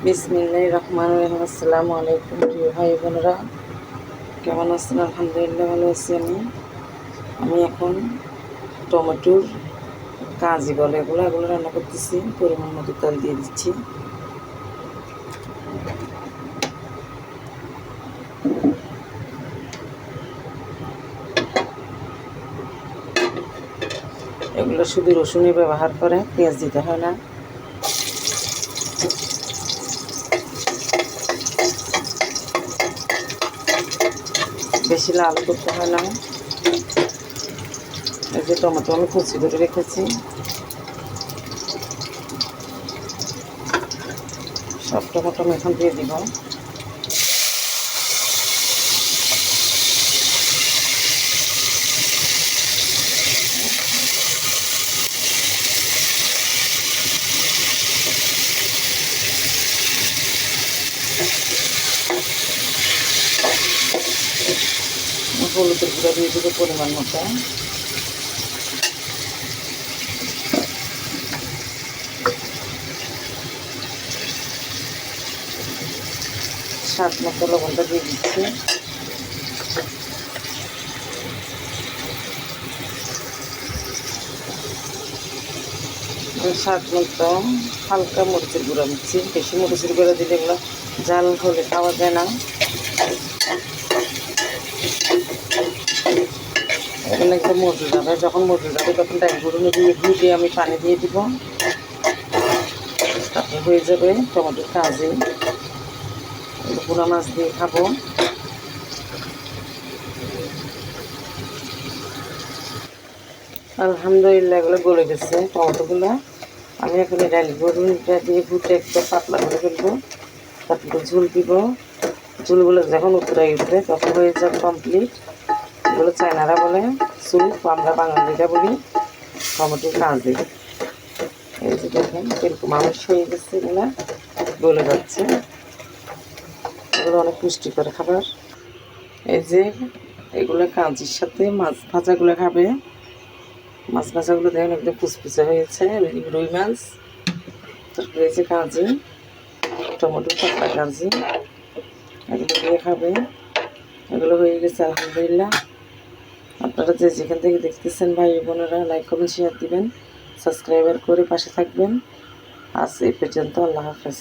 বিসমিল্লাহির রহমানির রহিম। আসসালামু আলাইকুম প্রিয় ভাই বোনেরা, কেমন আছেন? আলহামদুলিল্লাহ ভালো আছি। আমি এখন টমেটোর কাজি বলে এগুলো রান্না করতেছি। পরিমাণ মতো তেল দিয়ে দিচ্ছি। এগুলো শুধু রসুনই ব্যবহার করে, পেঁয়াজ দিতে হয় না। বেশি লাল করতে হয় না। এই যে টমেটো আমি কুচি করে রেখেছি, সব টমেটো আমি এখন দিয়ে দিব। হলুদের গুঁড়া দিয়ে দেবো পরিমাণ মতো। স্বাদ মতো লবণটা দিয়ে দিচ্ছি। স্বাদ মতো হালকা মরিচের গুঁড়া দিচ্ছি। বেশি মরিচের গুঁড়া দিলে এগুলো জাল হলে খাওয়া যায় না। এখানে একটু মজুর যাবে, যখন মজুর যাবে তখন ডাল গুঁড়ো দিয়ে ঘুরিয়ে আমি পানি দিয়ে দিব। তারপরে হয়ে যাবে টমেটোর কাজি। পোড়া মাছ দিয়ে খাবো। আলহামদুলিল্লাহ এগুলো গলে গেছে টমেটোগুলো। আমি এখন ডাল গুঁড়োটা দিয়ে ঘুটে একটু পাতলা করে ফেলবো। তারপরে ঝুল দিব। ঝুলগুলো যখন উতরে উঠবে তখন হয়ে যাবে কমপ্লিট। এগুলো চায়নারা বলে স্যুপ, আমরা বাঙালিরা বলি টমেটোর কাজি। এই যে দেখেন এরকম মানুষ হয়ে গেছে, এগুলো গলে যাচ্ছে। এগুলো অনেক পুষ্টিকর খাবার। এই যে এগুলো কাজির সাথে মাছ ভাজাগুলো খাবে। মাছ ভাজাগুলো দেখেন একদম ফুসফুসে হয়েছে, রুই মাছ। তারপরে এই যে কাজি, টমেটো পাতলা কাজি, এগুলো দিয়ে খাবে। এগুলো হয়ে গেছে আলহামদুলিল্লাহ। আপনারা যে যেখান থেকে দেখতেছেন ভাই বোনেরা, লাইক কমেন্ট শেয়ার দিবেন, সাবস্ক্রাইবার করে পাশে থাকবেন। আজ এই পর্যন্ত, আল্লাহ হাফেজ।